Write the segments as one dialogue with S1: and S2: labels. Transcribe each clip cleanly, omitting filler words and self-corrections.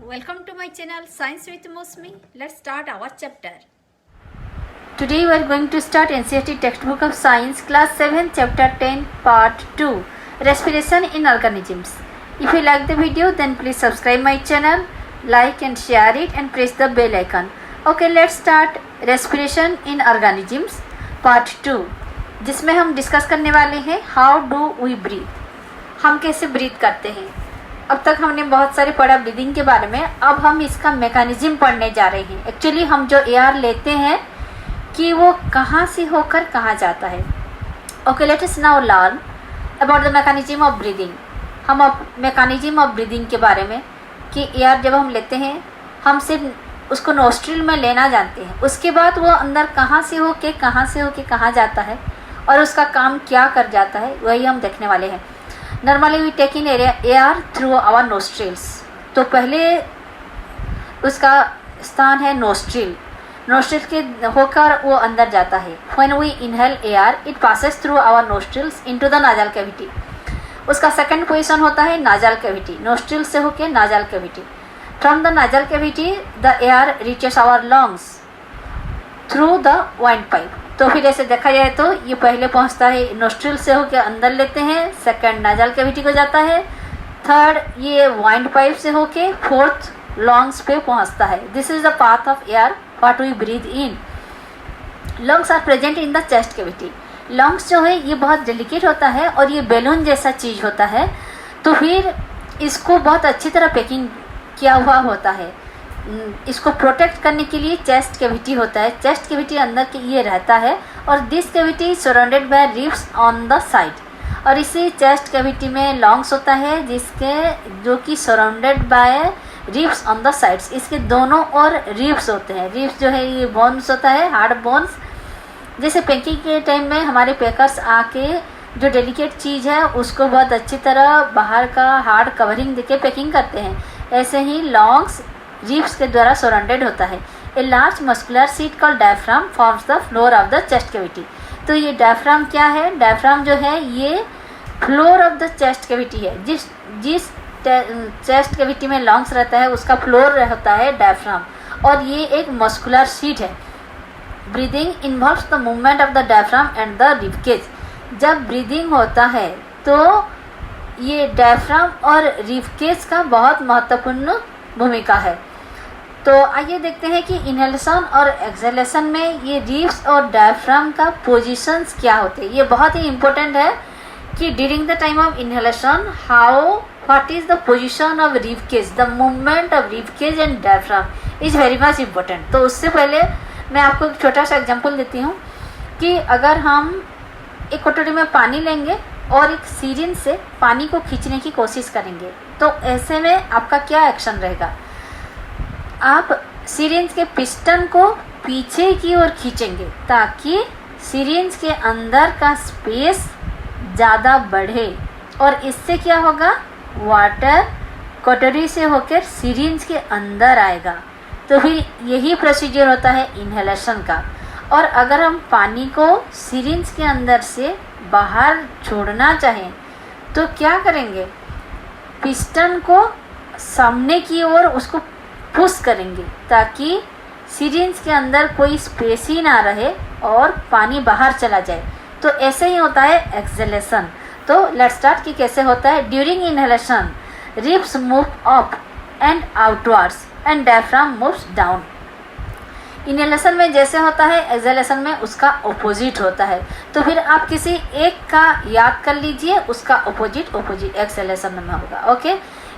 S1: Welcome to my channel Science with Mosmi. Let's start our chapter.
S2: Today we are going to start NCERT textbook of science class 7 chapter 10 part 2 respiration in organisms. If you like the video then please subscribe my channel, like and share it and press the bell icon. Okay, let's start respiration in organisms part 2 जिसमें हम discuss करने वाले हैं how do we breathe, हम कैसे breathe करते हैं। अब तक हमने बहुत सारे पढ़ा ब्रीदिंग के बारे में, अब हम इसका मैकेनिज्म पढ़ने जा रहे हैं। एक्चुअली हम जो एयर लेते हैं कि वो कहाँ से होकर कहाँ जाता है। Okay, let us now learn about the mechanism of breathing. हम अब मैकेनिज्म ऑफ ब्रीदिंग के बारे में कि एयर जब हम लेते हैं हम सिर्फ उसको नोस्ट्रिल में लेना जानते हैं, उसके बाद वो अंदर कहाँ से होके कहाँ जाता है और उसका काम क्या कर जाता है वही हम देखने वाले हैं। Normally we take in air through our nostrils, तो पहले उसका स्थान है नोस्ट्रिल, नोस्ट्रिल के होकर वो अंदर जाता है। When we inhale air it passes through our nostrils into the nasal cavity. उसका सेकंड पोजीशन होता है नाजल कैविटी, नोस्ट्रिल से होकर nasal cavity. From the nasal cavity the air reaches our lungs through the windpipe. तो फिर ऐसे देखा जाए तो ये पहले पहुंचता है नोस्ट्रिल से होकर अंदर लेते हैं, सेकंड नाजल कैविटी को जाता है, थर्ड ये वाइंड पाइप से होके फोर्थ लंग्स पे पहुंचता है। This is the path of air what we breathe in. Lungs are present in the chest cavity. Lungs जो है ये बहुत डेलिकेट होता है और ये बैलून जैसा चीज़ होता है, तो फिर इसको बहुत अच्छी तरह पैकिंग किया हुआ होता है। इसको प्रोटेक्ट करने के लिए चेस्ट कैविटी होता है, चेस्ट कैविटी अंदर के ये रहता है और this cavity surrounded by ribs on the side. और इसी चेस्ट कैविटी में लंग्स होता है जिसके जो कि surrounded by ribs on the sides. इसके दोनों और रिब्स होते हैं। रिब्स जो है ये बोन्स होता है, हार्ड बोन्स। जैसे पैकिंग के टाइम में हमारे पैकर्स आके जो डेलिकेट चीज़ है उसको बहुत अच्छी तरह बाहर का हार्ड कवरिंग देके पैकिंग करते हैं, ऐसे ही लंग्स रिब्स के द्वारा सराउंडेड होता है। A large muscular seat called diaphragm forms the floor of the chest cavity. तो ये डायफ्राम क्या है? डायफ्राम जो है ये floor of the chest cavity है। जिस चेस्ट कैविटी में लंग्स रहता है उसका फ्लोर होता है डायफ्राम, और ये एक मस्कुलर सीट है। Breathing involves the movement of the diaphragm and the ribcage. जब ब्रीदिंग होता है तो ये डायफ्राम और रिबकेज का बहुत महत्वपूर्ण भूमिका है। तो आइए देखते हैं कि इनहेलेशन और एक्सहेलेशन में ये रिब्स और डायफ्राम का पोजीशंस क्या होते हैं। ये बहुत ही इंपॉर्टेंट है कि during the time of inhalation what is the position of ribcage, the movement of ribcage and diaphragm is very much important. तो उससे पहले मैं आपको एक छोटा सा एग्जांपल देती हूँ कि अगर हम एक कटोरी में पानी लेंगे और एक सिरिंज से पानी को खींचने की कोशिश करेंगे, तो ऐसे में आपका क्या एक्शन रहेगा? आप सिरिंज के पिस्टन को पीछे की ओर खींचेंगे ताकि सिरिंज के अंदर का स्पेस ज़्यादा बढ़े, और इससे क्या होगा? वाटर कटोरी से होकर सिरिंज के अंदर आएगा। तो फिर यही प्रोसीजर होता है इनहेलेशन का। और अगर हम पानी को सिरिंज के अंदर से बाहर छोड़ना चाहें तो क्या करेंगे? पिस्टन को सामने की ओर उसको पुश करेंगे ताकि सिरिंज के अंदर कोई स्पेस ही ना रहे और पानी बाहर चला जाए। तो ऐसे ही होता है एक्सहेलेशन। तो लेट्स स्टार्ट कि कैसे होता है। During inhalation ribs move up and outwards and diaphragm moves down. Inhalation में जैसे होता है एक्सहेलेशन में उसका ऑपोजिट होता है। तो फिर आप किसी एक का याद कर लीजिए, उसका ऑपोजिट एक्सहेलेशन में होगा। ओके,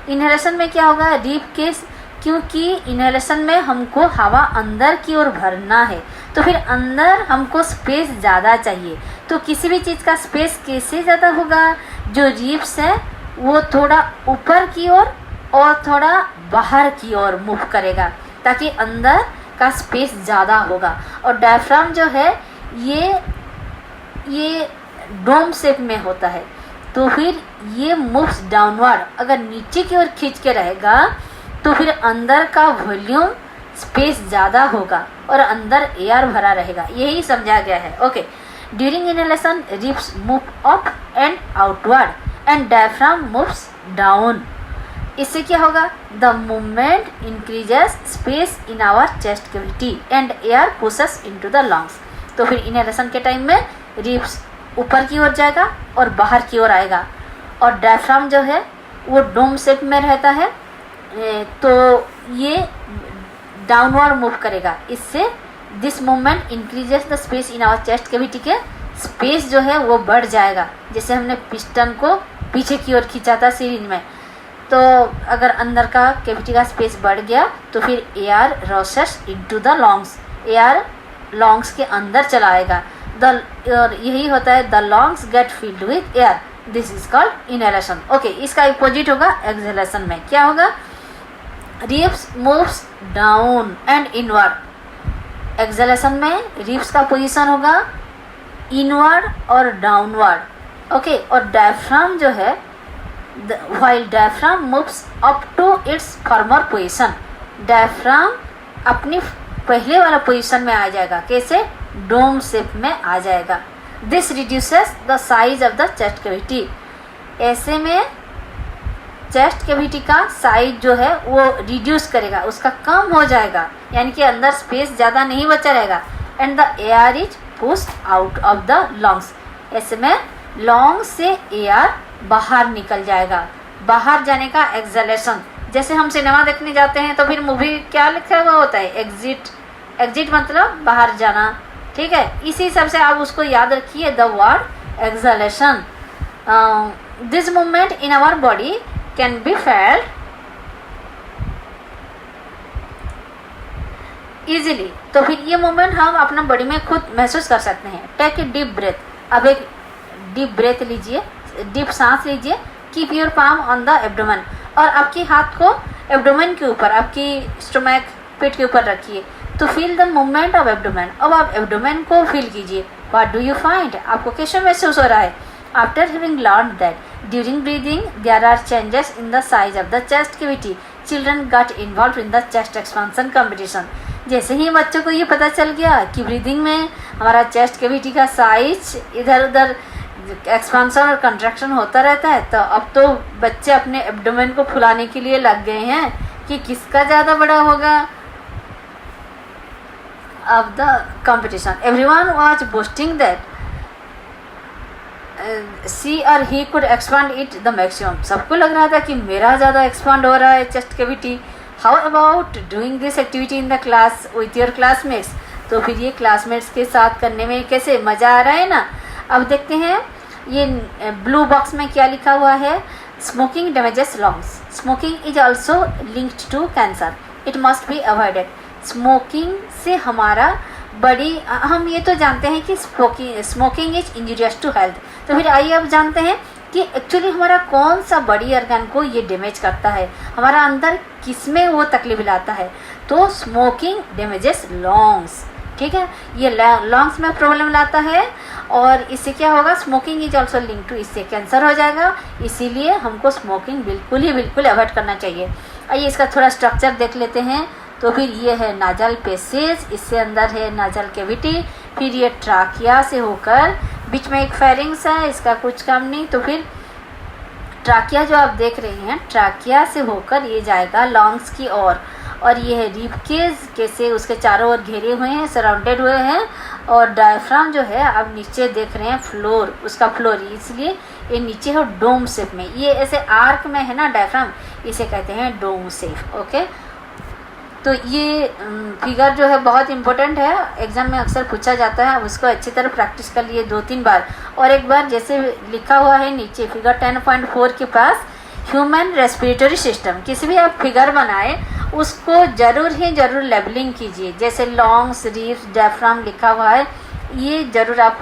S2: इनहेलेशन में क्या होगा? रिबकेज, क्योंकि इनहेलेशन में हमको हवा अंदर की ओर भरना है, तो फिर अंदर हमको स्पेस ज़्यादा चाहिए। तो किसी भी चीज़ का स्पेस कैसे ज़्यादा होगा? जो रिब्स है वो थोड़ा ऊपर की ओर और थोड़ा बाहर की ओर मूव करेगा ताकि अंदर का स्पेस ज़्यादा होगा। और डायफ्राम जो है ये डोम शेप में होता है, तो फिर ये मूव्स डाउनवर्ड। अगर नीचे की ओर खींच के रहेगा तो फिर अंदर का वॉल्यूम स्पेस ज़्यादा होगा और अंदर एयर भरा रहेगा। यही समझा गया है। Okay, during inhalation ribs move up and outward and diaphragm moves down. इससे क्या होगा, the movement increases space in our chest cavity and air pushes into the lungs. तो फिर इनहेलेशन के टाइम में रिब्स ऊपर की ओर जाएगा और बाहर की ओर आएगा, और डायफ्राम जो है वो डोम शेप में रहता है, तो ये डाउनवर्ड मूव करेगा। इससे this movement increases the space in our chest cavity, के स्पेस जो है वो बढ़ जाएगा। जैसे हमने पिस्टन को पीछे की ओर खींचा था सीरीज में, तो अगर अंदर का कैविटी का स्पेस बढ़ गया तो फिर air rushes into the lungs, air lungs के अंदर चला आएगा। और यही होता है, the lungs get filled with air, this is called inhalation. Okay, इसका अपोजिट होगा एक्सहेलेशन में। क्या होगा, ribs moves down and inward. Exhalation में रिब्स का पोजीशन होगा इनवर्ड और डाउनवर्ड। ओके, और डायफ्राम जो है, while diaphragm moves up to its former position, diaphragm अपनी पहले वाला पोजीशन में आ जाएगा। कैसे, डोम शेप में आ जाएगा। This reduces the size of the chest cavity, ऐसे में चेस्ट कैविटी का साइज जो है वो रिड्यूस करेगा, उसका कम हो जाएगा, यानी कि अंदर स्पेस ज़्यादा नहीं बचा रहेगा। And the air is pushed out of the lungs, ऐसे में लंग्स से एयर बाहर निकल जाएगा। बाहर जाने का एक्सहेलेशन, जैसे हम सिनेमा देखने जाते हैं तो फिर मूवी क्या लिखा हुआ होता है, एग्जिट। एग्जिट मतलब बाहर जाना, ठीक है। इसी हिसाब से आप उसको याद रखिए, the word exhalation. This movement in our body can be felt easily, तो फिर ये मूवमेंट हम अपना बॉडी में खुद महसूस कर सकते हैं। टेक ए डीप ब्रेथ, अब एक डीप ब्रेथ लीजिए, डीप सांस लीजिए। Keep your palm on the abdomen, और आपके हाथ को एब्डोमेन के ऊपर, आपकी स्टोमक पेट के ऊपर रखिए। तो feel the movement of abdomen, अब आप एब्डोमेन को फील कीजिए। व्हाट डू यू फाइंड, आपको कैसे महसूस हो रहा है। After having learn that during breathing there are changes in the size of the chest cavity, children got involve in the chest expansion competition. जैसे ही बच्चों को ये पता चल गया कि ब्रीदिंग में हमारा चेस्ट कैविटी का साइज इधर उधर एक्सपेंशन और कंट्रैक्शन होता रहता है, तो अब तो बच्चे अपने एब्डोमेन को फुलाने के लिए लग गए हैं कि किसका ज़्यादा बड़ा होगा of the competition. Everyone was boasting that she or he could expand it the maximum. सबको लग रहा था कि मेरा ज़्यादा expand हो रहा है chest cavity. How about doing this activity in the class with your classmates? तो फिर ये classmates के साथ करने में कैसे मज़ा आ रहा है ना। अब देखते हैं ये ब्लू बॉक्स में क्या लिखा हुआ है। Smoking damages lungs. Smoking is also linked to cancer. It must be avoided. Smoking से हमारा बड़ी, हम ये तो जानते हैं कि smoking is injurious to health, तो फिर आइए अब जानते हैं कि एक्चुअली हमारा कौन सा बॉडी ऑर्गन को ये डैमेज करता है, हमारा अंदर किस में वो तकलीफ लाता है। तो स्मोकिंग डैमेजेस लंग्स, ठीक है, ये लंग्स में प्रॉब्लम लाता है, और इससे क्या होगा, smoking is also link to, इससे कैंसर हो जाएगा। इसीलिए हमको स्मोकिंग बिल्कुल अवॉइड करना चाहिए। आइए इसका थोड़ा स्ट्रक्चर देख लेते हैं। तो फिर ये है नाजल पैसेज, इससे अंदर है नाजल कैविटी, फिर ये ट्राकिया से होकर बीच में एक फेरिंग्स है, इसका कुछ काम नहीं। तो फिर ट्राकिया जो आप देख रहे हैं, ट्राकिया से होकर ये जाएगा लंग्स की ओर, और ये है रिबकेज, कैसे उसके चारों ओर घेरे हुए हैं, सराउंडेड हुए हैं। और डायफ्राम जो है आप नीचे देख रहे हैं, फ्लोर, उसका फ्लोर, इसलिए ये नीचे है डोम शेप में, ये ऐसे आर्क में है ना डायफ्राम, इसे कहते हैं डोम शेप। ओके, तो ये फिगर जो है बहुत इंपॉर्टेंट है, एग्जाम में अक्सर पूछा जाता है, उसको अच्छी तरह प्रैक्टिस कर लिए 2-3 बार। और एक बार जैसे लिखा हुआ है नीचे फिगर 10.4 के पास, ह्यूमन रेस्पिरेटरी सिस्टम, किसी भी आप फिगर बनाए उसको जरूर लेबलिंग कीजिए। जैसे लंग्स, रिब्स, डायफ्राम लिखा हुआ है, ये जरूर आप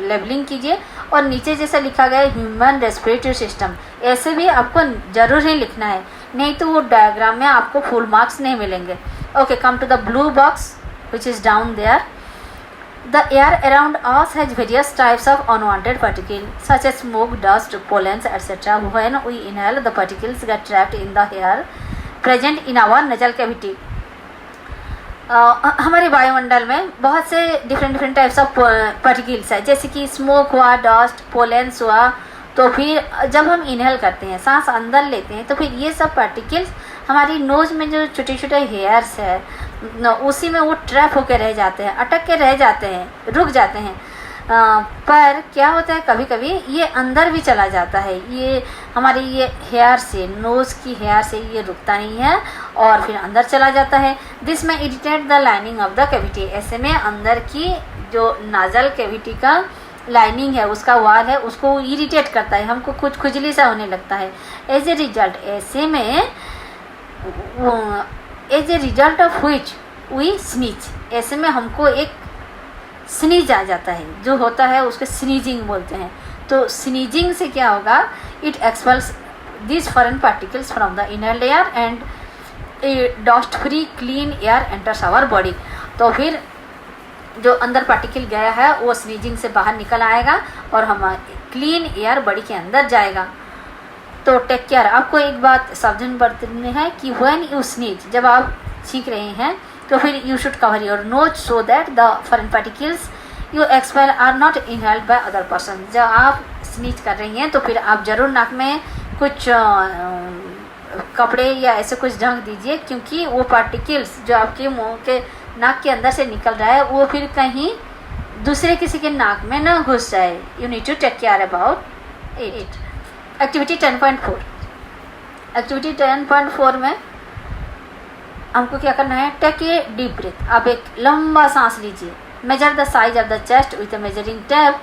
S2: लेबलिंग कीजिए। और नीचे जैसा लिखा गया है ह्यूमन रेस्पिरेटरी सिस्टम, ऐसे भी आपको जरूर ही लिखना है, नहीं तो वो डायग्राम में आपको फुल मार्क्स नहीं मिलेंगे। Okay, come to the blue box which is down there. The air around us has various types of unwanted particles such as smoke, dust, pollens, etc. When we inhale, the particles get trapped in the air present in our nasal cavity. हमारे वायुमंडल में बहुत से different types of particles है, जैसे कि smoke हुआ, dust, pollens हुआ, तो फिर जब हम इनहेल करते हैं, सांस अंदर लेते हैं, तो फिर ये सब पार्टिकल्स हमारी नोज में जो छोटे छोटे हेयर्स है उसी में वो ट्रैप होकर रह जाते हैं, अटक के रह जाते हैं, रुक जाते हैं। पर क्या होता है कभी कभी ये अंदर भी चला जाता है, ये हमारी ये हेयर से, नोज़ की हेयर से ये रुकता नहीं है और फिर अंदर चला जाता है। दिस में irritate the lining of the cavity, ऐसे में अंदर की जो नाजल कैविटी का लाइनिंग है, उसका वाल है, उसको इरिटेट करता है, हमको कुछ खुजली सा होने लगता है। एज ए रिजल्ट, ऐसे में as a result of which we sneeze, ऐसे में हमको एक स्नीज आ जाता है, जो होता है उसको स्नीजिंग बोलते हैं। तो स्नीजिंग से क्या होगा, it expels this foreign particles from the inner air and dust free clean air enters our body. तो फिर जो अंदर पार्टिकल गया है वो स्नीजिंग से बाहर निकल आएगा और हम क्लीन एयर बॉडी के अंदर जाएगा। तो टेक केयर, आपको एक बात सावधान बरतनी है कि व्हेन यू स्नीज, जब आप छींक रहे हैं तो फिर you should cover your nose so that the foreign particles you expel are not inhaled by other person. जब आप स्नीज कर रही हैं तो फिर आप जरूर नाक में कुछ कपड़े या ऐसे कुछ ढक दीजिए, क्योंकि वो पार्टिकल्स जो आपके मुंह के नाक के अंदर से निकल रहा है वो फिर कहीं दूसरे किसी के नाक में न घुस जाए। You need to take care about it. Activity 10.4, activity 10.4 में हमको क्या करना है, टेक ए डीप ब्रेथ। आप एक लंबा सांस लीजिए। Measure the size of the chest with a measuring tape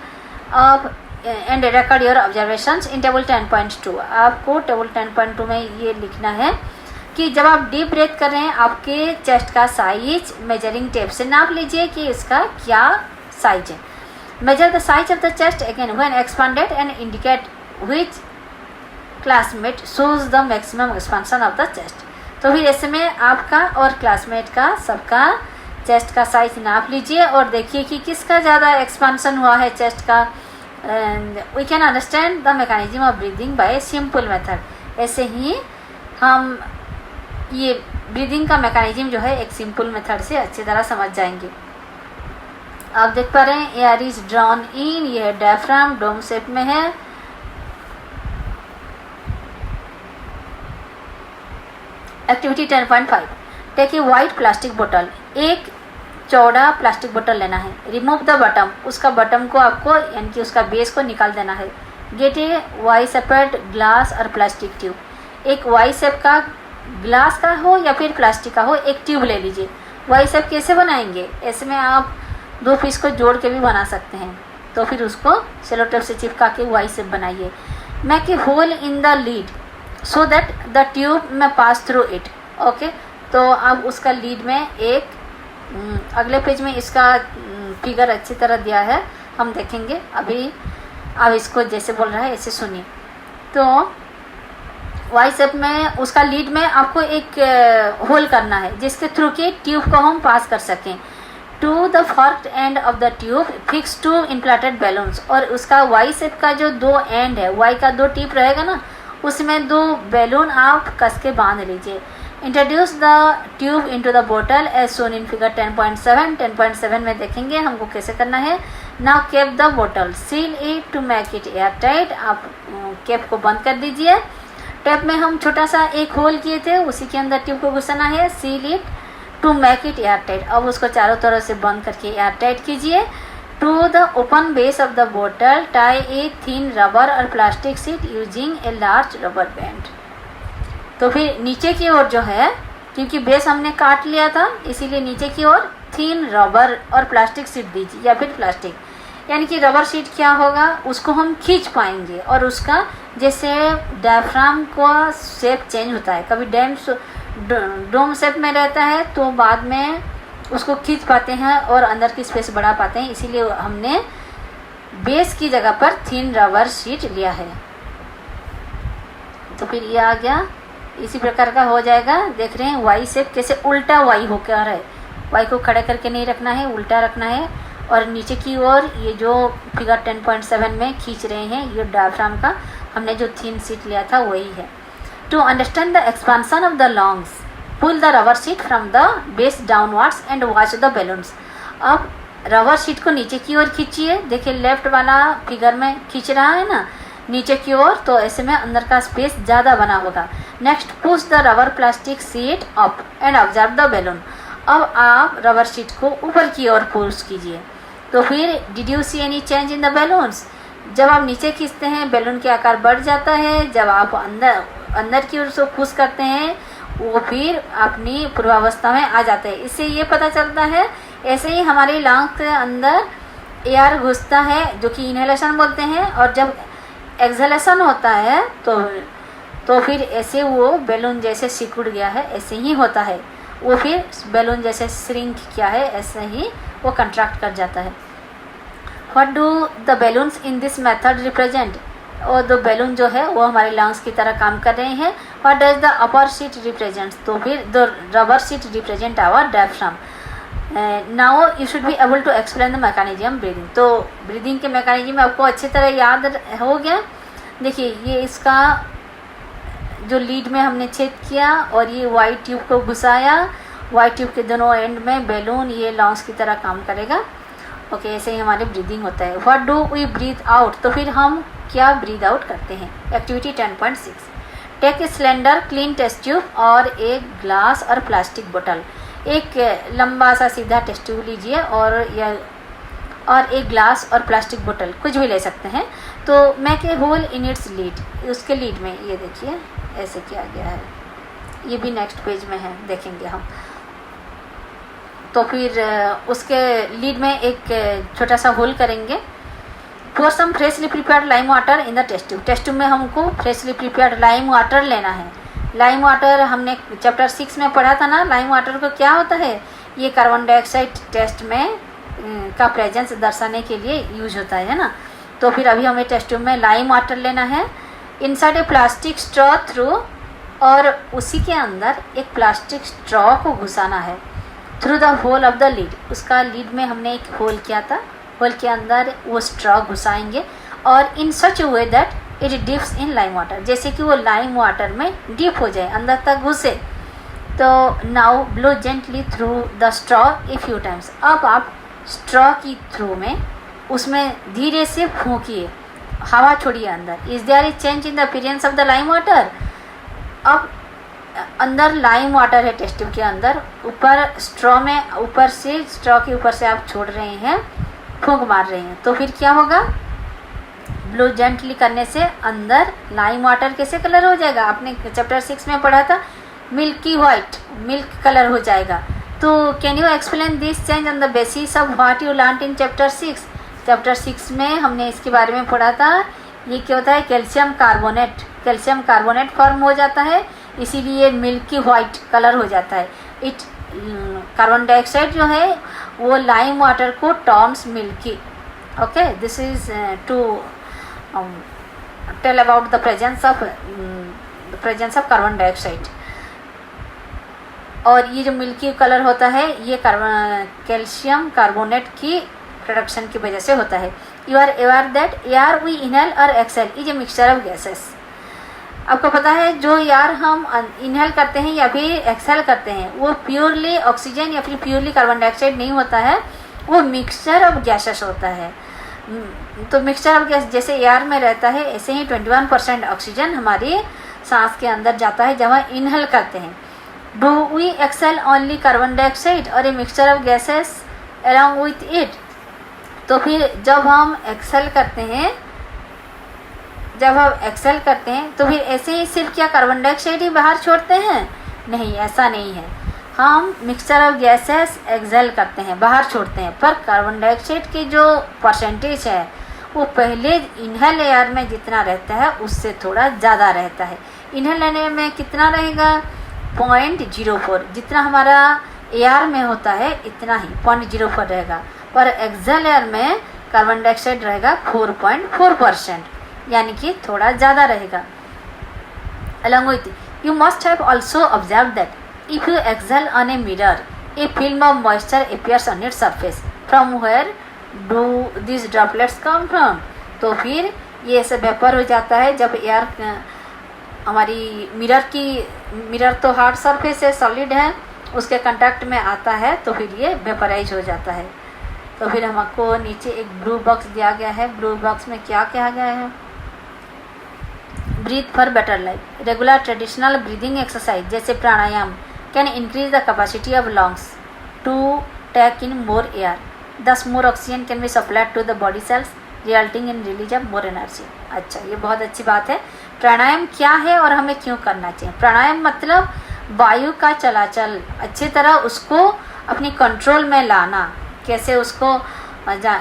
S2: of and record your observations in table 10.2। आपको टेबल 10.2 में ये लिखना है कि जब आप डीप ब्रेथ कर रहे हैं आपके चेस्ट का साइज मेजरिंग टेप से नाप लीजिए कि इसका क्या साइज है। Measure the size of the chest again when expanded and indicate which classmate shows the maximum expansion of the chest. तो फिर ऐसे में आपका और क्लासमेट का सबका चेस्ट का साइज नाप लीजिए और देखिए कि किसका ज़्यादा एक्सपांशन हुआ है चेस्ट का। We can understand the mechanism of breathing by simple method. ऐसे ही हम ये ब्रीदिंग का मैकेनिज्म जो है एक सिंपल मेथड से अच्छी तरह समझ जाएंगे। आप देख पा रहे हैं एयर इज ड्रॉन इन, ये डायफ्राम डोम शेप में है। Activity 10.5, take a white plastic बोतल। एक चौड़ा प्लास्टिक बोतल लेना है। रिमूव द बटम, उसका बटम को आपको यानी कि उसका बेस को निकाल देना है। Get a Y shaped glass और प्लास्टिक ट्यूब। एक वाई शेप का ग्लास का हो या फिर प्लास्टिक का हो, एक ट्यूब ले लीजिए। वाई शेप कैसे बनाएंगे, ऐसे में आप दो पीस को जोड़ के भी बना सकते हैं। तो फिर उसको सेलो टेप से चिपका के वाई शेप बनाइए। Make a hole in the lid so that the tube may pass through it. Okay, तो अब उसका लीड में एक अगले पेज में इसका फिगर अच्छी तरह दिया है, हम देखेंगे अभी। अब इसको जैसे बोल रहा है ऐसे सुनिए। तो वाई शेप में उसका लीड में आपको एक होल करना है जिसके थ्रू के ट्यूब को हम पास कर सकें। To the forked end of the tube fix to implanted balloons. और उसका वाई शेप का जो दो एंड है, वाई का दो टिप रहेगा ना, उसमें दो बैलून आप कस के बांध लीजिए। Introduce the tube into the बोतल एज सोन इन फिगर 10.7। 10.7 में देखेंगे हमको कैसे करना है। नाउ केप द बोतल, seal it to make it air tight. आप कैप को बंद कर दीजिए। टेप में हम छोटा सा एक होल किए थे, उसी के अंदर ट्यूब को घुसाना है। Seal it to make it air tight. अब उसको चारों तरफ से बंद करके एयर टाइट कीजिए। To the open base of the बोतल टाई ए थिन रबर और plastic sheet using a large rubber band. तो फिर नीचे की ओर जो है, क्योंकि बेस हमने काट लिया था इसीलिए नीचे की ओर थिन रबर और प्लास्टिक शीट दीजिए, या फिर प्लास्टिक यानी कि रबर शीट क्या होगा, उसको हम खींच पाएंगे। और उसका जैसे डायफ्राम का शेप चेंज होता है, कभी डोम शेप में रहता है तो बाद में उसको खींच पाते हैं और अंदर की स्पेस बढ़ा पाते हैं, इसीलिए हमने बेस की जगह पर थिन रबर शीट लिया है। तो फिर ये आ गया, इसी प्रकार का हो जाएगा। देख रहे हैं वाई शेप कैसे उल्टा वाई होकर है। वाई को खड़े करके नहीं रखना है, उल्टा रखना है। और नीचे की ओर ये जो फिगर 10.7 में खींच रहे हैं, ये डायफ्राम का हमने जो थिन शीट लिया था वही है। To understand the expansion of the lungs, pull the rubber sheet from the base downwards and watch the balloons. अब रबर शीट को नीचे की ओर खींचिए। देखिए लेफ्ट वाला फिगर में खींच रहा है ना, नीचे की ओर, तो ऐसे में अंदर का स्पेस ज़्यादा बना होगा। Next push the rubber plastic sheet up and observe the balloon. अब आप रबर शीट को ऊपर की ओर पुश कीजिए। तो फिर did you see any change in the balloons? जब आप नीचे खींचते हैं बैलून के आकार बढ़ जाता है, जब आप अंदर की ओर से पुश करते हैं वो फिर अपनी पूर्वावस्था में आ जाते हैं। इससे ये पता चलता है ऐसे ही हमारे लंग्स के अंदर एयर घुसता है जो कि इनहेलेशन बोलते हैं, और जब एक्सहेलेशन होता है तो फिर ऐसे वो बैलून जैसे सिकुड़ गया है ऐसे ही होता है, वो फिर बैलून जैसे श्रिंक किया है ऐसे ही वो कंट्रैक्ट कर जाता है। What do the balloons in this method represent? और दो बैलून जो है वो हमारे लंग्स की तरह काम कर रहे हैं। What does the upper sheet represents? तो फिर the rubber sheet represent our diaphragm. Now you should be able to explain the mechanism breathing. तो ब्रीदिंग के मैकेनिज्म आपको अच्छी तरह याद हो गया। देखिए ये इसका जो लीड में हमने छेद किया और ये वाइट ट्यूब को घुसाया, वाइट ट्यूब के दोनों एंड में बैलून ये लंग्स की तरह काम करेगा। ओके, ऐसे ही हमारे ब्रीदिंग होता है। What do we breathe out? तो फिर हम क्या ब्रीथ आउट करते हैं? Activity 10.6, take a cylinder clean test tube और एक ग्लास और प्लास्टिक बोतल। एक लंबा सा सीधा टेस्ट ट्यूब लीजिए और एक ग्लास और प्लास्टिक बोतल, कुछ भी ले सकते हैं। तो make a hole in its lid, उसके लीड में ये देखिए ऐसे किया गया है, ये भी नेक्स्ट पेज में है, देखेंगे हम। तो फिर उसके लीड में एक छोटा सा होल करेंगे। For some freshly prepared lime water in the test tube. Test tube में हमको फ्रेशली प्रिपेयर्ड लाइम वाटर लेना है। लाइम वाटर हमने चैप्टर 6 में पढ़ा था ना, लाइम वाटर को क्या होता है, ये कार्बन डाइऑक्साइड टेस्ट में का प्रेजेंस दर्शाने के लिए यूज होता है ना। तो फिर अभी हमें टेस्ट ट्यूब में लाइम वाटर लेना है। Inside a plastic straw through, और उसी के अंदर एक प्लास्टिक स्ट्रॉ को घुसाना है through the hole of the lid. उसका लीड में हमने एक होल किया था, होल के अंदर वो स्ट्रॉ घुसाएंगे और in such way that it dips in lime water, जैसे कि वो लाइम वाटर में डिप हो जाए, अंदर तक घुसे। तो now blow gently through the straw a few times. अब आप स्ट्रॉ की थ्रू में उसमें धीरे से फूंकिए, हवा छोड़िए अंदर। Is there a change in the appearance of the lime water? अब अंदर लाइम वाटर है टेस्ट ट्यूब के अंदर, ऊपर स्ट्रॉ में, ऊपर से स्ट्रॉ के ऊपर से आप छोड़ रहे हैं, फूंक मार रहे हैं। तो फिर क्या होगा, ब्लो जेंटली करने से अंदर लाइम वाटर कैसे कलर हो जाएगा? आपने चैप्टर 6 में पढ़ा था, मिल्की वाइट, मिल्क कलर हो जाएगा। तो can you explain this change on the basis of what you learn in chapter 6? Chapter 6 में हमने इसके बारे में पढ़ा था। ये क्या होता है, कैल्शियम कार्बोनेट फॉर्म हो जाता है, इसीलिए मिल्की वाइट कलर हो जाता है। कार्बन डाइऑक्साइड जो है वो लाइम वाटर को turns milky. Okay, this is to tell about the presence of carbon dioxide. और ये जो मिल्की कलर होता है ये कैल्शियम कार्बोनेट की प्रोडक्शन की वजह से होता है। You are aware that air we inhale और exhale is a mixture of gases. आपको पता है जो एयर हम इनहेल करते हैं या फिर एक्सेल करते हैं वो प्योरली ऑक्सीजन या फिर प्योरली कार्बन डाइऑक्साइड नहीं होता है, वो मिक्सचर ऑफ गैसेस होता है। तो मिक्सचर ऑफ गैस जैसे एयर में रहता है ऐसे ही 21% ऑक्सीजन हमारी सांस के अंदर जाता है जब हम इनहेल करते हैं। Do we exhale only carbon dioxide और a mixture of gases along with it? तो फिर जब हम एक्सेल करते हैं तो फिर ऐसे ही सिर्फ क्या कार्बन डाइऑक्साइड ही बाहर छोड़ते हैं? नहीं, ऐसा नहीं है। हम मिक्सचर ऑफ गैसेस एक्सेल करते हैं, बाहर छोड़ते हैं, पर कार्बन डाइऑक्साइड की जो परसेंटेज है वो पहले इनहेल एयर में जितना रहता है उससे थोड़ा ज़्यादा रहता है। इनहेल एयर में कितना रहेगा? 0.04, जितना हमारा एयर में होता है इतना ही 0.04 रहेगा, पर एक्सेल एयर में कार्बन डाइऑक्साइड रहेगा 4.4%, यानी कि थोड़ा ज़्यादा रहेगा। Along with you must have also observed that if you exhale on a mirror, a film of moisture appears on its surface. From where do these droplets come from? तो फिर ये ऐसे वेपर हो जाता है जब एयर हमारी mirror तो हार्ड सरफेस है, सॉलिड है, उसके कांटेक्ट में आता है तो फिर ये वेपराइज हो जाता है। तो फिर हमको नीचे एक ब्लू बॉक्स दिया गया है। ब्लू बॉक्स में क्या कहा गया है? Breathe for better life. Regular traditional breathing exercise जैसे pranayama can increase the capacity of lungs to take in more air, thus more oxygen can be supplied to the body cells resulting in release of more energy. अच्छा, ये बहुत अच्छी बात है। प्राणायाम क्या है और हमें क्यों करना चाहिए? प्राणायाम मतलब वायु का चलाचल, अच्छी तरह उसको अपनी कंट्रोल में लाना, कैसे उसको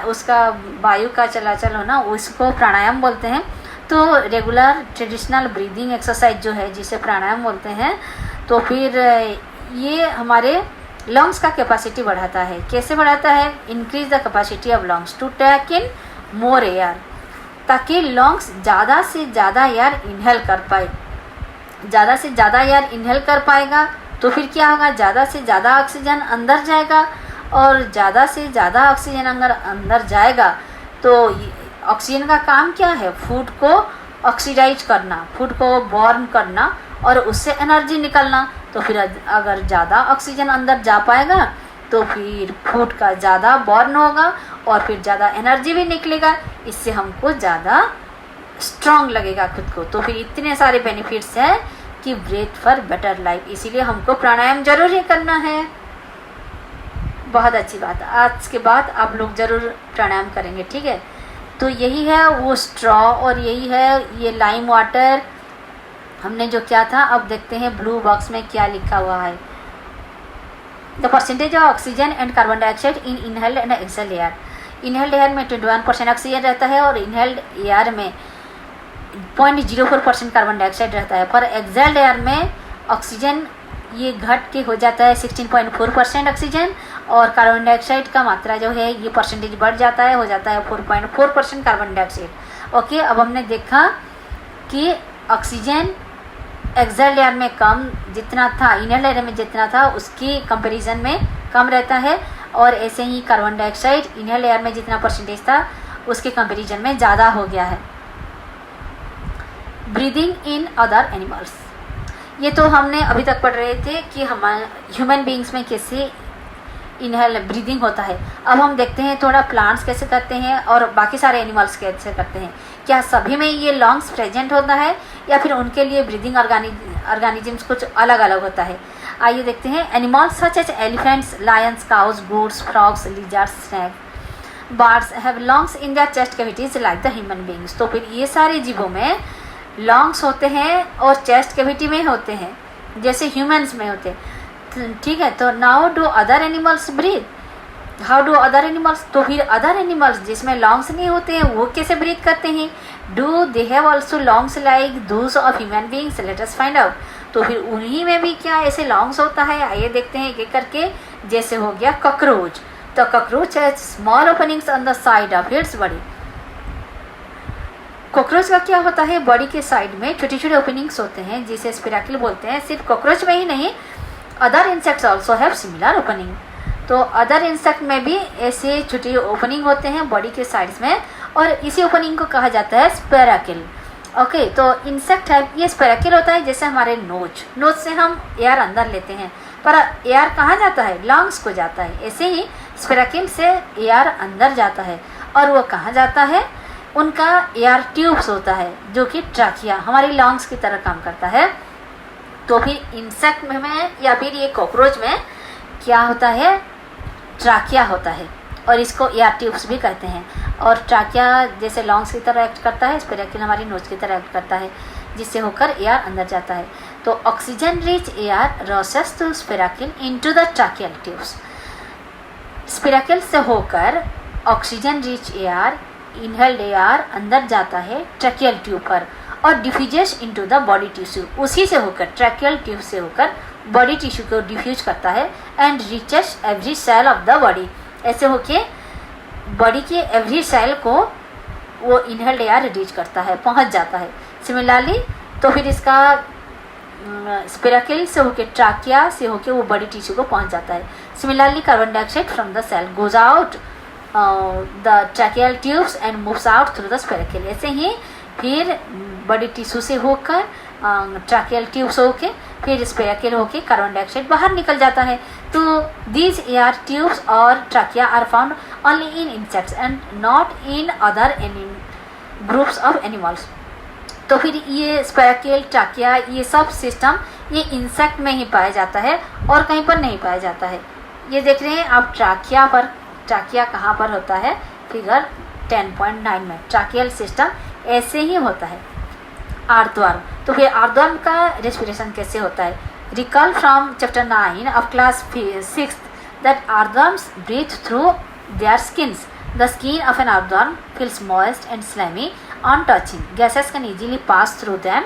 S2: उसका वायु का चलाचल होना, उसको प्राणायाम बोलते हैं। तो रेगुलर ट्रेडिशनल ब्रीदिंग एक्सरसाइज जो है जिसे प्राणायाम बोलते हैं, तो फिर ये हमारे लंग्स का कैपेसिटी बढ़ाता है। कैसे बढ़ाता है? Increase the capacity of lungs to take in more air, ताकि लंग्स ज़्यादा से ज़्यादा एयर इनहेल कर पाए। ज़्यादा से ज़्यादा एयर इनहेल कर पाएगा तो फिर क्या होगा? ज़्यादा से ज़्यादा ऑक्सीजन अंदर जाएगा, और ज़्यादा से ज़्यादा ऑक्सीजन अगर अंदर जाएगा तो ऑक्सीजन का काम क्या है? फूड को ऑक्सीडाइज करना, फूड को बर्न करना और उससे एनर्जी निकलना। तो फिर अगर ज़्यादा ऑक्सीजन अंदर जा पाएगा तो फिर फूड का ज़्यादा बर्न होगा और फिर ज़्यादा एनर्जी भी निकलेगा, इससे हमको ज़्यादा स्ट्रॉन्ग लगेगा खुद को। तो फिर इतने सारे बेनिफिट्स हैं कि ब्रीथ फॉर बेटर लाइफ, इसीलिए हमको प्राणायाम जरूर ही करना है। बहुत अच्छी बात है। आज के बाद आप लोग ज़रूर प्राणायाम करेंगे, ठीक है? तो यही है वो स्ट्रॉ और यही है ये लाइम वाटर हमने जो किया था। अब देखते हैं ब्लू बॉक्स में क्या लिखा हुआ है। The percentage of oxygen and carbon dioxide in inhaled and exhaled air. Inhaled air में 21% ऑक्सीजन रहता है और इनहेल्ड एयर में 0.04% कार्बन डाइऑक्साइड रहता है। पर एक्सहेल्ड एयर में ऑक्सीजन ये घट के हो जाता है 16.4% ऑक्सीजन, और कार्बन डाइऑक्साइड का मात्रा जो है ये परसेंटेज बढ़ जाता है, हो जाता है 4.4% कार्बन डाइऑक्साइड। ओके, अब हमने देखा कि ऑक्सीजन एक्सहेल्ड एयर में कम जितना था, इनहेल्ड एयर में जितना था उसकी कंपैरिजन में कम रहता है, और ऐसे ही कार्बन डाइऑक्साइड इनहेल्ड एयर में जितना परसेंटेज था उसके कंपैरिजन में ज़्यादा हो गया है। ब्रीदिंग इन अदर एनिमल्स, ये तो हमने अभी तक पढ़ रहे थे कि हमारे ह्यूमन बीइंग्स में कैसे इनहेल ब्रीदिंग होता है। अब हम देखते हैं थोड़ा प्लांट्स कैसे करते हैं और बाकी सारे एनिमल्स कैसे करते हैं। क्या सभी में ये लंग्स प्रेजेंट होता है या फिर उनके लिए ब्रीदिंग ऑर्गेनिजम्स कुछ अलग अलग होता है? आइए देखते हैं। Animals such as elephants, lions, cows, goats, frogs, lizards, snake, birds have lungs in their chest cavities like the human beings. तो फिर ये सारे जीवों में लंग्स होते हैं और चेस्ट कैविटी में होते हैं जैसे ह्यूमंस में होते हैं, ठीक है? तो now do other animals breathe, how do other animals? तो फिर अदर एनिमल्स जिसमें लंग्स नहीं होते हैं वो कैसे ब्रीथ करते हैं? Do they have also lungs like those of human beings? Let us find out. तो फिर उन्हीं में भी क्या ऐसे लंग्स होता है? आइए देखते हैं एक करके। जैसे हो गया कॉकरोच, तो cockroach has small openings on the side of its body. Cockroach का क्या होता है? बॉडी के साइड में छोटे छोटे ओपनिंग्स होते हैं जिसे स्पिराकिल बोलते हैं। सिर्फ कॉकरोच में ही नहीं, other insects also have similar opening. तो अदर इंसेक्ट में भी ऐसे छोटे ओपनिंग होते हैं बॉडी के साइड्स में, और इसी ओपनिंग को कहा जाता है स्पिराकिल। ओके, तो इंसेक्ट है ये स्पिराकिल होता है जैसे हमारे नोज से हम एयर अंदर लेते हैं, पर एयर कहाँ जाता है? लंग्स को जाता है। ऐसे ही स्पिराकिल से एयर अंदर जाता है, और वो कहाँ जाता है? उनका एयर ट्यूब्स होता है जो कि ट्रैकिया हमारी लंग्स की तरह काम करता है। तो फिर इंसेक्ट में या फिर ये कॉकरोच में क्या होता है? ट्रैकिया होता है, और इसको एयर ट्यूब्स भी कहते हैं। और ट्रैकिया जैसे लंग्स की तरह एक्ट करता है, स्पिराकिल हमारी नोज की तरह एक्ट करता है, जिससे होकर एयर अंदर जाता है। तो oxygen rich air rushes to spiracle into the tracheal tubes. Spiracle से होकर oxygen rich air, inhaled air अंदर जाता है ट्रैकियल ट्यूब पर और diffuses into the body tissue. उसी से होकर ट्रैकियल ट्यूब से होकर बॉडी टिश्यू को डिफ्यूज करता है and reaches every cell of the body. ऐसे होके बॉडी के एवरी सेल को वो इनहेल्ड एयर रीच करता है, पहुंच जाता है। सिमिलरली तो फिर इसका स्पिराकिल से होके ट्रैकिया से होके वो बॉडी टिश्यू को पहुंच जाता है। Similarly carbon dioxide from the cell goes out the tracheal tubes and moves out through the spiracle. ऐसे ही फिर बॉडी टिश्यू से होकर ट्रैकियल ट्यूब्स होके फिर स्पिराकिल होके कार्बन डाइऑक्साइड बाहर निकल जाता है। तो दीज एयर ट्यूब्स और tracheae are found only in insects and not in other groups of animals. तो फिर ये स्पाइरल ट्राकिया ये सब सिस्टम ये इंसेक्ट में ही पाया जाता है और कहीं पर नहीं पाया जाता है। ये देख रहे हैं आप ट्राकिया पर, ट्राकिया कहाँ पर होता है, फिगर 10.9 में ट्राकियल सिस्टम ऐसे ही होता है। आर्तवर्म, तो फिर आर्तवर्म का रेस्पिरेशन कैसे होता है? Recall from chapter 9 of class 6 that earthworms breathe through their skins. The skin of an earthworm feels moist and slimy on touching. Gases can easily pass through them.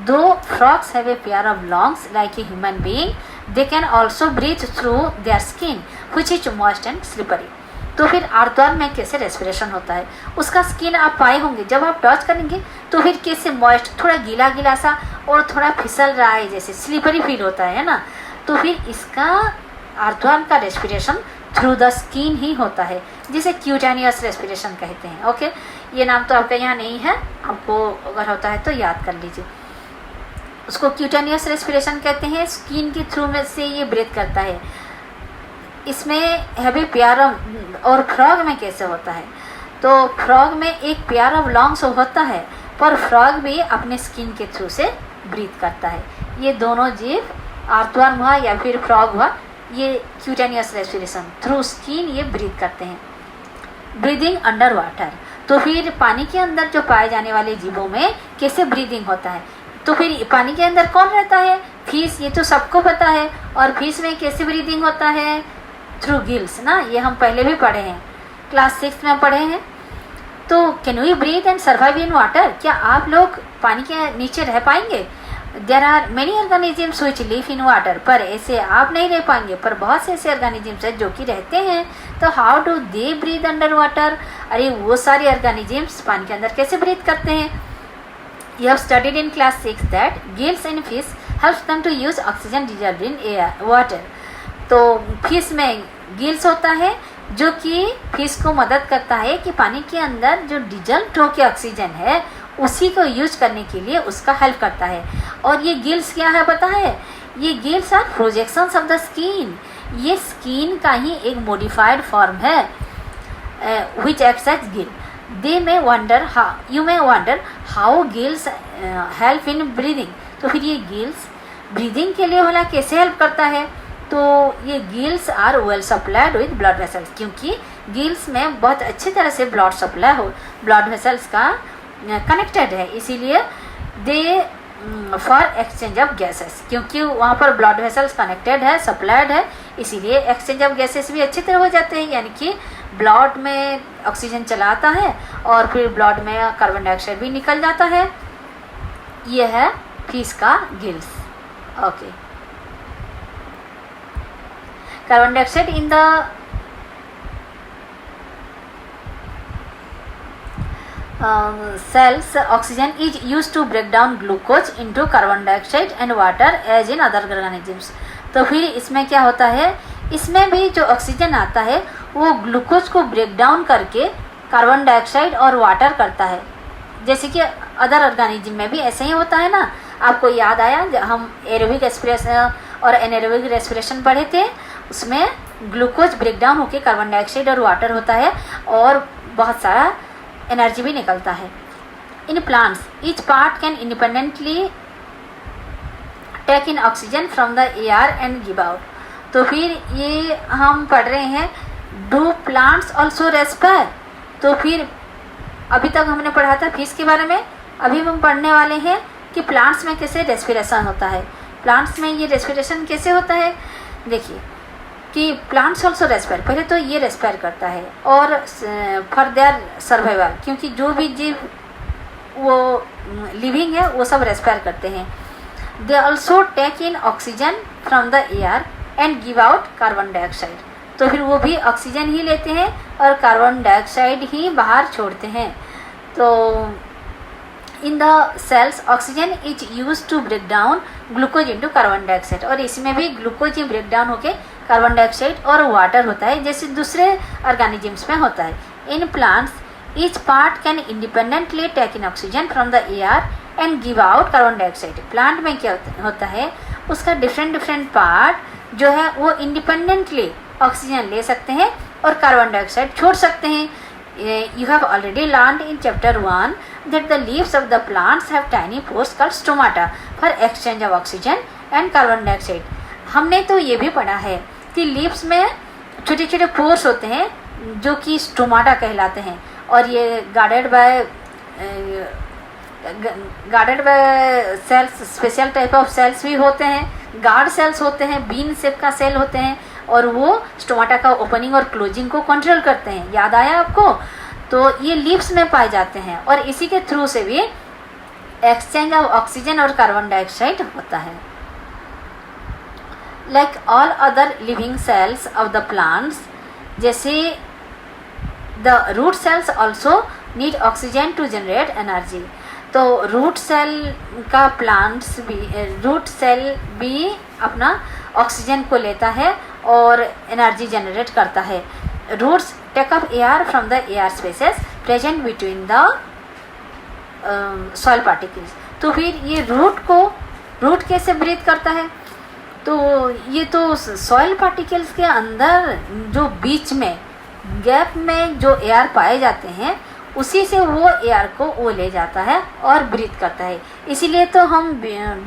S2: Though frogs have a pair of lungs like a human being, they can also breathe through their skin, which is moist and slippery. तो फिर आर्तवर्म में कैसे respiration होता है? उसका skin आप पाए होंगे, जब आप टच करेंगे तो फिर कैसे मॉइस्ट, थोड़ा गीला गीला सा और थोड़ा फिसल रहा है, जैसे स्लिपरी फील होता है ना। तो फिर इसका आर्तवर्म का रेस्पिरेशन थ्रू द स्किन ही होता है, जिसे क्यूटेनियस रेस्पिरेशन कहते हैं। ओके, ये नाम तो आपका यहाँ नहीं है, आपको अगर होता है तो याद कर लीजिए। उसको क्यूटेनियस रेस्पिरेशन कहते हैं, स्किन के थ्रू में से ये ब्रीथ करता है। इसमें हैवी पेयर और फ्रॉग में कैसे होता है? तो फ्रॉग में एक पेयर ऑफ लंग्स होता है, पर फ्रॉग भी अपने स्किन के थ्रू से ब्रीथ करता है। ये दोनों जीव, आर्तवर्म हुआ या फिर फ्रॉग हुआ, ये क्यूटेनियस रेस्पिरेशन थ्रू स्किन ये ब्रीथ करते हैं। ब्रीदिंग अंडर वाटर, तो फिर पानी के अंदर जो पाए जाने वाले जीवों में कैसे ब्रीदिंग होता है? तो फिर पानी के अंदर कौन रहता है? फिश, ये तो सबको पता है। और फिश में कैसे ब्रीदिंग होता है? थ्रू गिल्स ना, ये हम पहले भी पढ़े हैं, क्लास 6 में पढ़े हैं। तो can we breathe and survive in water? क्या आप लोग पानी के नीचे रह पाएंगे? There are many organisms which live in water, पर ऐसे आप नहीं रह पाएंगे, पर बहुत से ऐसे ऑर्गेनिजम्स हैं जो कि रहते हैं। तो how do they breathe under water? अरे वो सारे ऑर्गेनिजम्स पानी के अंदर कैसे ब्रीथ करते हैं? You have studied in class 6 that gills in fish helps them to use oxygen dissolved in air water. तो फिश में गिल्स होता है जो कि फिश को मदद करता है कि पानी के अंदर जो डिजॉल्व होकर ऑक्सीजन है उसी को यूज करने के लिए उसका हेल्प करता है। और ये गिल्स क्या है पता है? ये gills are projections of the skin, ये स्किन का ही एक मॉडिफाइड फॉर्म है which acts as gill. They may wonder you may wonder how gills help in breathing. तो फिर ये गिल्स ब्रीदिंग के लिए होला कैसे हेल्प करता है? तो ये gills are well supplied with blood vessels, क्योंकि गिल्स में बहुत अच्छी तरह से ब्लड सप्लाई हो, ब्लड वेसल्स का कनेक्टेड है, इसीलिए they for exchange of gases, क्योंकि वहाँ पर ब्लड वेसल्स कनेक्टेड है, सप्लाइड है, इसीलिए एक्सचेंज ऑफ गैसेस भी अच्छी तरह हो जाते हैं। यानी कि ब्लड में ऑक्सीजन चला आता है और फिर ब्लड में कार्बन डाइऑक्साइड भी निकल जाता है। ये है फिश का gills. Okay, carbon dioxide in the cells oxygen is used to break down glucose into carbon dioxide and water as in other organisms। तो फिर इसमें क्या होता है? इसमें भी जो ऑक्सीजन आता है वो ग्लूकोज को ब्रेक डाउन करके कार्बन डाइऑक्साइड और वाटर करता है, जैसे कि अदर ऑर्गेनिज्म में भी ऐसे ही होता है ना। आपको याद आया हम एरोबिक रेस्पिरेशन और एनारोबिक रेस्पिरेशन पढ़े थे, उसमें ग्लूकोज ब्रेक डाउन होकर कार्बन डाइऑक्साइड और वाटर होता है और बहुत सारा एनर्जी भी निकलता है। In plants each part can independently take in oxygen from the air and give out. तो फिर ये हम पढ़ रहे हैं डू प्लांट्स ऑल्सो रेस्पायर। तो फिर अभी तक हमने पढ़ा था फिश के बारे में, अभी हम पढ़ने वाले हैं कि प्लांट्स में कैसे रेस्पिरेशन होता है। प्लांट्स में ये रेस्पिरेशन कैसे होता है? देखिए कि प्लांट्स ऑल्सो रेस्पायर, पहले तो ये रेस्पायर करता है और फॉर देयर सर्वाइवल, क्योंकि जो भी जीव वो लिविंग है वो सब रेस्पायर करते हैं। They also take in oxygen from the air and give out carbon dioxide. तो फिर वो भी ऑक्सीजन ही लेते हैं और कार्बन डाइऑक्साइड ही बाहर छोड़ते हैं। तो in the cells oxygen is use to break down glucose into carbon dioxide, और इसमें भी ग्लूकोज ही ब्रेक डाउन होके कार्बन डाइऑक्साइड और वाटर होता है, जैसे दूसरे ऑर्गेनिजम्स में होता है। In plants each part can independently take in oxygen from the air and give out carbon dioxide. Plant में क्या होता है? उसका डिफरेंट पार्ट जो है वो इंडिपेंडेंटली ऑक्सीजन ले सकते हैं और कार्बन डाइऑक्साइड छोड़ सकते हैं। You have already learned in chapter 1 that the leaves of the plants have tiny pores called stomata for exchange of oxygen and carbon dioxide. हमने तो ये भी पढ़ा है कि लीव्स में छोटे छोटे पोर्स होते हैं जो कि स्टोमाटा कहलाते हैं, और ये guarded by cells, special type of cells भी होते हैं, गार्ड सेल्स होते हैं, बीन शेप का सेल होते हैं, और वो स्टोमाटा का ओपनिंग और क्लोजिंग को कंट्रोल करते हैं. याद आया आपको? तो ये लीव्स में पाए जाते हैं और इसी के थ्रू से भी एक्सचेंज ऑफ ऑक्सीजन और कार्बन डाइऑक्साइड होता है. Like all other living cells of the plants, जैसे the root cells also need oxygen to generate energy. तो रूट सेल भी अपना ऑक्सीजन को लेता है और एनर्जी जनरेट करता है. Roots take up air from the air spaces present between the soil particles. तो फिर ये रूट कैसे ब्रीथ करता है? तो ये तो सॉइल पार्टिकल्स के अंदर जो बीच में गैप में जो एयर पाए जाते हैं उसी से वो एयर को वो ले जाता है और ब्रीथ करता है. इसीलिए तो हम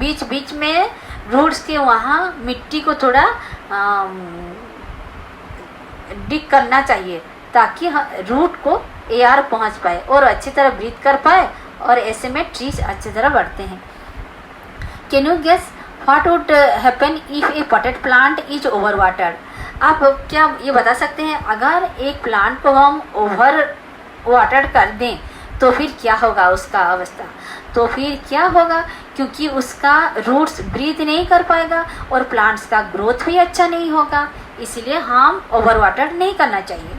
S2: बीच बीच में रूट्स के वहाँ मिट्टी को थोड़ा डिग करना चाहिए ताकि रूट को एयर पहुँच पाए और अच्छी तरह ब्रीथ कर पाए, और ऐसे में ट्रीज अच्छी तरह बढ़ते हैं. Can you guess what would happen if a potted plant is over watered? आप क्या ये बता सकते हैं अगर एक प्लांट को हम ओवर वाटर कर दें तो फिर क्या होगा उसका अवस्था? तो फिर क्या होगा, क्योंकि उसका रूट्स ब्रीथ नहीं कर पाएगा और प्लांट्स का ग्रोथ भी अच्छा नहीं होगा, इसीलिए हम ओवर वाटर नहीं करना चाहिए.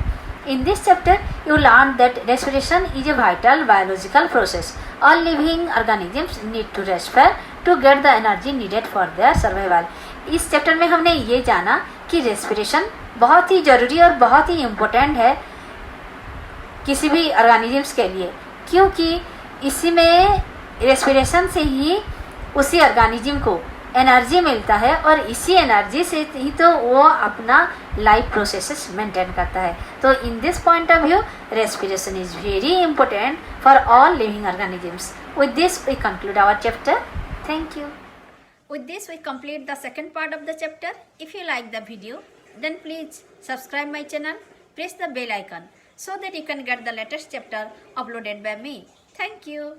S2: In this chapter, you learned that respiration is a vital biological process. All living organisms need to respire to get the energy needed for their survival. इस चैप्टर में हमने ये जाना कि रेस्पिरेशन बहुत ही ज़रूरी और बहुत ही इम्पोर्टेंट है किसी भी ऑर्गेनिजम्स के लिए, क्योंकि इसी में रेस्पिरेशन से ही उसी ऑर्गेनिज्म को एनर्जी मिलता है और इसी एनर्जी से ही तो वो अपना लाइफ प्रोसेसेस मेंटेन करता है. तो in this point of view respiration is very important for all living organisms. With this we conclude our chapter. Thank you.
S1: With this, we complete the second part of the chapter. If you like the video, then please subscribe my channel, press the bell icon so that you can get the latest chapter uploaded by me. Thank you.